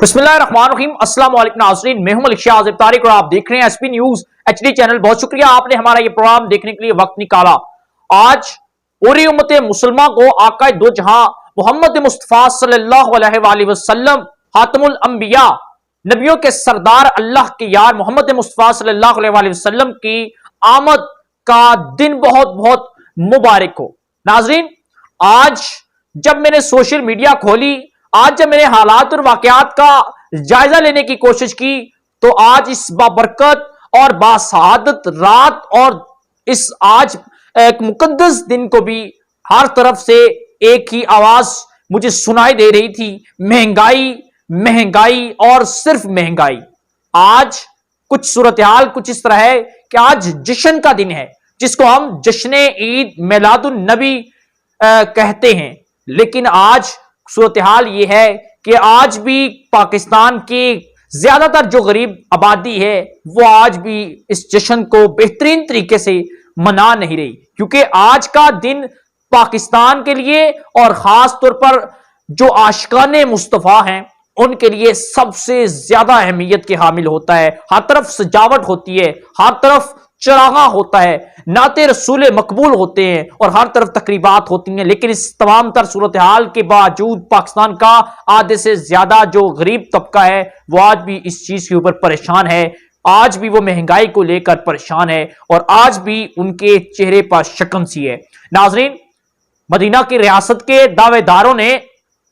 बिस्मिल्लाहिर्रहमानिर्रहीम। अस्सलाम वालेकुम नाज़रीन, मैं हूं मलिक शाह तारिक और आप देख रहे हैं एसपी न्यूज एचडी चैनल। बहुत शुक्रिया आपने हमारा ये प्रोग्राम देखने के लिए वक्त निकाला। आज पूरी उम्मत मुसलमान को आका दो जहां मोहम्मद मुस्तफा सल्लल्लाहु अलैहि वसल्लम खातमुल अंबिया, नबियों के सरदार, अल्लाह के यार मोहम्मद मुस्तफा सल्लल्लाहु अलैहि वसल्लम की आमद का दिन बहुत बहुत मुबारक हो। नाज़रीन, आज जब मैंने सोशल मीडिया खोली, आज जब मैंने हालात और वाकयात का जायजा लेने की कोशिश की, तो आज इस बाबरकत और बासआदत रात और इस आज एक मुकद्दस दिन को भी हर तरफ से एक ही आवाज मुझे सुनाई दे रही थी, महंगाई महंगाई और सिर्फ महंगाई। आज कुछ सूरत हाल कुछ इस तरह है कि आज जश्न का दिन है, जिसको हम जश्न ईद मिलादुन नबी कहते हैं। लेकिन आज सूरत हाल यह है कि आज भी पाकिस्तान की ज्यादातर जो गरीब आबादी है वो आज भी इस जश्न को बेहतरीन तरीके से मना नहीं रही, क्योंकि आज का दिन पाकिस्तान के लिए और खास तौर पर जो आशिकाने मुस्तफा हैं उनके लिए सबसे ज्यादा अहमियत के हामिल होता है। हर तरफ सजावट होती है, हर तरफ चरागा होता है, नाते रसूल मकबूल होते हैं और हर तरफ तकरीबात होती हैं। लेकिन इस तमाम तर सूरत हाल के बावजूद पाकिस्तान का आधे से ज्यादा जो गरीब तबका है वो आज भी इस चीज के ऊपर परेशान है। आज भी वो महंगाई को लेकर परेशान है और आज भी उनके चेहरे पर शकन सी है। नाजरीन, मदीना की रियासत के दावेदारों ने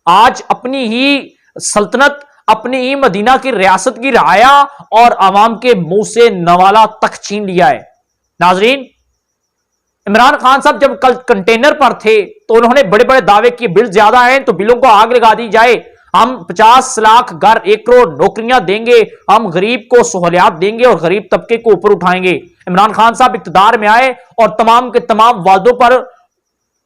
आज अपनी ही सल्तनत, अपनी ही मदीना की रियासत की राया और आवाम के मुंह से नवाला तक छीन लिया है। नाजरीन, इमरान खान साहब जब कल कंटेनर पर थे तो उन्होंने बड़े बड़े दावे किए, बिल ज्यादा हैं तो बिलों को आग लगा दी जाए, हम 50 लाख घर, 1 करोड़ नौकरियां देंगे, हम गरीब को सहूलियात देंगे और गरीब तबके को ऊपर उठाएंगे। इमरान खान साहब इक्तदार में आए और तमाम के तमाम वादों पर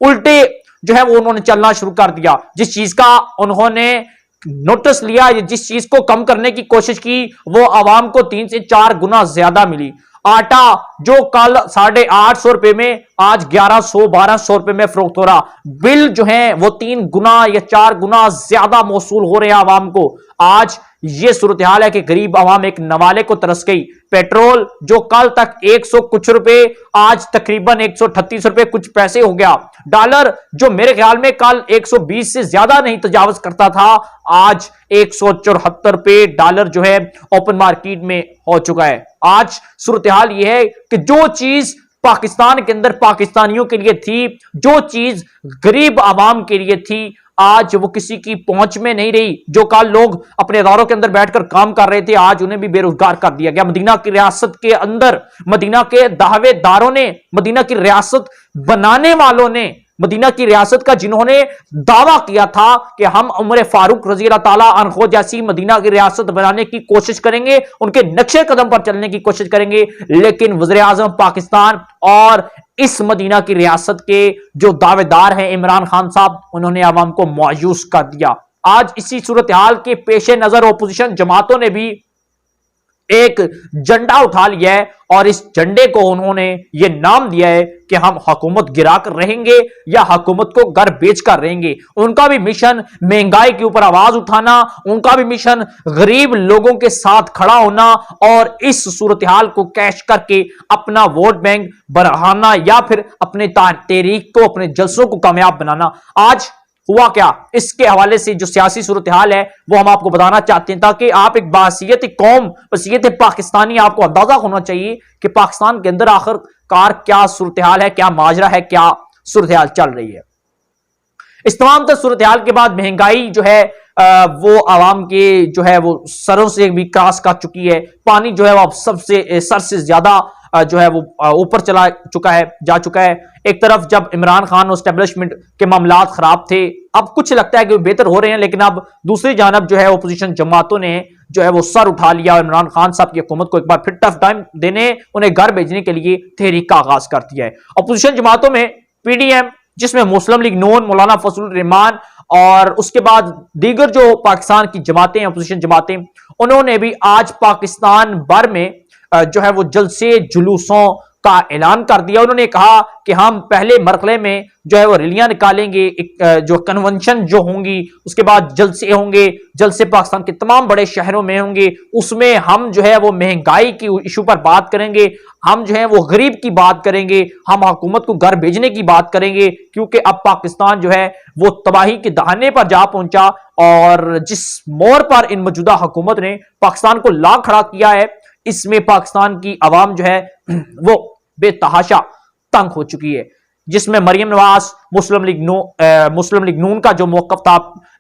उल्टे जो है वो उन्होंने चलना शुरू कर दिया। जिस चीज का उन्होंने नोटिस लिया, जिस चीज को कम करने की कोशिश की, वो आवाम को 3 से 4 गुना ज्यादा मिली। आटा जो कल 850 रुपए में आज 1100-1200 रुपए में फरोख्त हो रहा, बिल जो है वो 3 गुना या 4 गुना ज्यादा मौसूल हो रहे हैं आवाम को। आज ये सूरत हाल है कि गरीब आवाम एक नवाले को तरस गई। पेट्रोल जो कल तक 100 कुछ रुपए आज तकरीबन 138 रुपए कुछ पैसे हो गया। डॉलर जो मेरे ख्याल में कल 120 से ज्यादा नहीं तजावज करता था, आज 174 रुपए डॉलर जो है ओपन मार्केट में हो चुका है। आज सूरत हाल यह है कि जो चीज पाकिस्तान के अंदर पाकिस्तानियों के लिए थी, जो चीज गरीब आवाम के लिए थी, आज वो किसी की पहुंच में नहीं रही। जो कल लोग अपने इदारों के अंदर बैठकर काम कर रहे थे, आज उन्हें भी बेरोजगार कर दिया गया। मदीना की रियासत के अंदर मदीना के दावेदारों ने, मदीना की रियासत बनाने वालों ने, मदीना की रियासत का जिन्होंने दावा किया था कि हम उमर फारूक रजी अल्लाह ताला अन्हो जैसी मदीना की रियासत बनाने की कोशिश करेंगे, उनके नक्शे कदम पर चलने की कोशिश करेंगे, लेकिन वज़ीर आज़म पाकिस्तान और इस मदीना की रियासत के जो दावेदार हैं इमरान खान साहब, उन्होंने आवाम को मायूस कर दिया। आज इसी सूरत हाल के पेश नजर अपोजिशन जमातों ने भी एक झंडा उठा लिया है और इस झंडे को उन्होंने ये नाम दिया है कि हम हुकूमत गिरा कर रहेंगे या हुकूमत को घर बेच कर रहेंगे। उनका भी मिशन महंगाई के ऊपर आवाज उठाना, उनका भी मिशन गरीब लोगों के साथ खड़ा होना और इस सूरत हाल को कैश करके अपना वोट बैंक बढ़ाना या फिर अपने तहरीक को, अपने जलसों को कामयाब बनाना। आज हुआ क्या, इसके हवाले से जो सियासी सूरत हाल है वो हम आपको बताना चाहते हैं, ताकि आप एक बासियत कौम, बसियत पाकिस्तानी, आपको अंदाजा होना चाहिए कि पाकिस्तान के अंदर आखिरकार क्या सूरत हाल है, क्या माजरा है, क्या सूरत हाल चल रही है। इस तमाम तर सूरत हाल के बाद महंगाई जो है वो आवाम के जो है वो सरों से भी क्रॉस कर चुकी है। पानी जो है वो सबसे सर से ज्यादा जो है वो ऊपर चला चुका है, जा चुका है। एक तरफ जब इमरान खान और एस्टेब्लिशमेंट के मामलात खराब थे, अब कुछ लगता है कि बेहतर हो रहे हैं, लेकिन अब दूसरी जानब जो है अपोजिशन जमातों ने जो है वो सर उठा लिया और इमरान खान साहब की हुकूमत को एक बार फिर टफ टाइम देने, उन्हें घर भेजने के लिए तहरीक का आगाज कर दिया है। अपोजिशन जमातों में PDM, जिसमें मुस्लिम लीग नून, मौलाना फजलुर रहमान और उसके बाद दीगर जो पाकिस्तान की जमातें, अपोजिशन जमातें, उन्होंने भी आज पाकिस्तान भर में जो है वो जलसे जुलूसों का ऐलान कर दिया। उन्होंने कहा कि हम पहले मरहले में जो है वो रैलियां निकालेंगे, जो कन्वेंशन जो होंगी, उसके बाद जलसे होंगे, जलसे पाकिस्तान के तमाम बड़े शहरों में होंगे। उसमें हम जो है वो महंगाई की इशू पर बात करेंगे, हम जो है वो गरीब की बात करेंगे, हम हुकूमत को घर भेजने की बात करेंगे, क्योंकि अब पाकिस्तान जो है वो तबाही के दहाने पर जा पहुंचा। और जिस मोड़ पर इन मौजूदा हुकूमत ने पाकिस्तान को ला खड़ा किया है, इसमें पाकिस्तान की आवाम जो है वो बेतहाशा तंग हो चुकी है, जिसमें मरियम नवाज, मुस्लिम लीग नून का जो मौकफ था,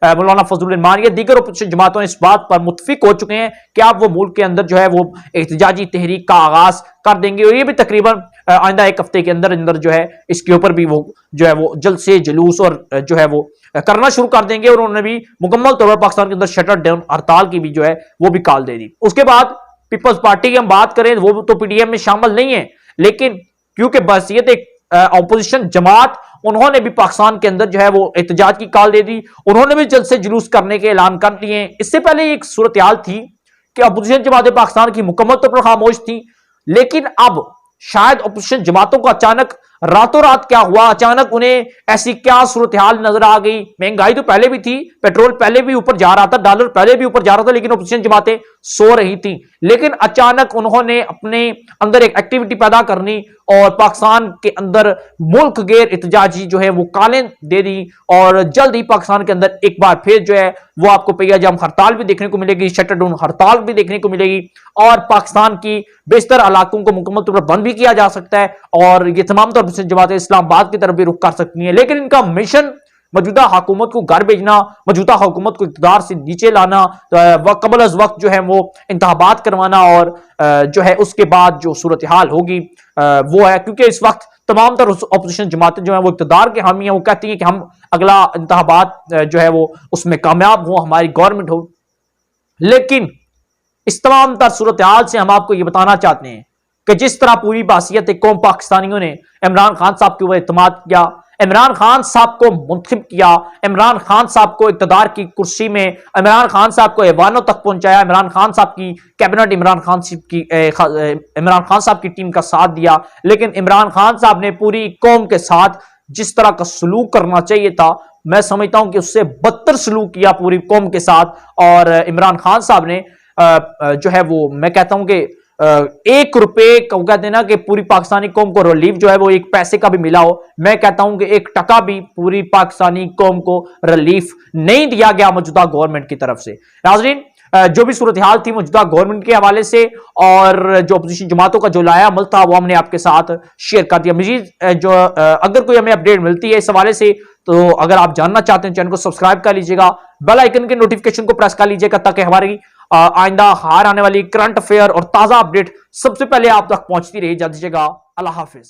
मौलाना फजलुल रहमान, ये दीगर अपोजिशन जमातों इस बात पर मुत्फिक हो चुके हैं कि आप वो मुल्क के अंदर जो है वो एहतजाजी तहरीक का आगाज कर देंगे। और ये भी तकरीबन आइंदा एक हफ्ते के अंदर अंदर जो है इसके ऊपर भी वो जो है वो जल्द से जुलूस और जो है वो करना शुरू कर देंगे। और उन्होंने भी मुकम्मल तौर पर पाकिस्तान के अंदर शटर डाउन हड़ताल की भी जो है वो भी कॉल दे दी। उसके बाद पीपल्स पार्टी की हम बात करें, वो तो पीडीएम में शामिल नहीं है, लेकिन क्योंकि बहसीयत एक ऑपोजिशन जमात, उन्होंने भी पाकिस्तान के अंदर जो है वो एहतजाज की कॉल दे दी। उन्होंने भी जल्द से जुलूस करने के ऐलान कर दिए। इससे पहले एक सूरत हाल थी कि अपोजिशन जमातें पाकिस्तान की मुकम्मल तौर पर खामोश थी, लेकिन अब शायद अपोजिशन जमातों को अचानक रातों रात क्या हुआ, अचानक उन्हें ऐसी क्या सूरत हाल नजर आ गई। महंगाई तो पहले भी थी, पेट्रोल पहले भी ऊपर जा रहा था, डॉलर पहले भी ऊपर जा रहा था, लेकिन अपोजिशन जमातें सो रही थी। लेकिन अचानक उन्होंने अपने अंदर एक एक्टिविटी पैदा करनी और पाकिस्तान के अंदर मुल्क गैर एहतजाजी जो है वो कालें दे दी। और जल्द ही पाकिस्तान के अंदर एक बार फिर जो है वो आपको पहिया जाम हड़ताल भी देखने को मिलेगी, शटर डाउन हड़ताल भी देखने को मिलेगी, और पाकिस्तान की बेशतर इलाकों को मुकम्मल तौर पर बंद भी किया जा सकता है। और ये तमाम तौर पर जमातें इस्लामाबाद की तरफ भी रुख कर सकती है। लेकिन इनका मिशन मौजूदा हुकूमत को घर भेजना, मौजूदा हुकूमत को इक़्तिदार से नीचे लाना, कबल अज़ वक्त जो है वो इंतखाबात करवाना, और जो है उसके बाद जो सूरत हाल होगी वो है। क्योंकि इस वक्त तमाम तरह अपोजिशन जमातें जो है वो इक़्तिदार के हामी हैं, वो कहती हैं कि हम अगला इंतखाबात जो है वो उसमें कामयाब हो, हमारी गवर्नमेंट हो। लेकिन इस तमाम तर सूरत हाल से हम आपको ये बताना चाहते हैं कि जिस तरह पूरी बासियत कौम पाकिस्तानियों ने इमरान खान साहब के ऊपर एतमाद किया, इमरान खान साहब को मुंतखब किया, इमरान खान साहब को इक़्तिदार की कुर्सी में, इमरान खान साहब को ऐवानों तक पहुंचाया, इमरान खान साहब की कैबिनेट, इमरान खान साहब की टीम का साथ दिया। लेकिन इमरान खान साहब ने पूरी कौम के साथ जिस तरह का सलूक करना चाहिए था, मैं समझता हूं कि उससे बदतर सलूक किया पूरी कौम के साथ। और इमरान खान साहब ने जो है वो, मैं कहता हूं कि 1 रुपए को कहते हैं ना कि पूरी पाकिस्तानी कौम को रिलीफ जो है वो 1 पैसे का भी मिला हो, मैं कहता हूं कि 1 टका भी पूरी पाकिस्तानी कौम को रिलीफ नहीं दिया गया मौजूदा गवर्नमेंट की तरफ से। नाज़रीन, जो भी सूरत हाल थी मौजूदा गवर्नमेंट के हवाले से और जो अपोजिशन जमातों का जो लाया अमल था वो हमने आपके साथ शेयर कर दिया। मजीद जो अगर कोई हमें अपडेट मिलती है इस हवाले से, तो अगर आप जानना चाहते हैं चैनल को सब्सक्राइब कर लीजिएगा, बेल आइकन के नोटिफिकेशन को प्रेस कर लीजिएगा, ताकि हमारी आइंदा हार आने वाली करंट अफेयर और ताजा अपडेट सबसे पहले आप तक पहुंचती रही। जा दीजिएगा, अल्लाह हाफिज।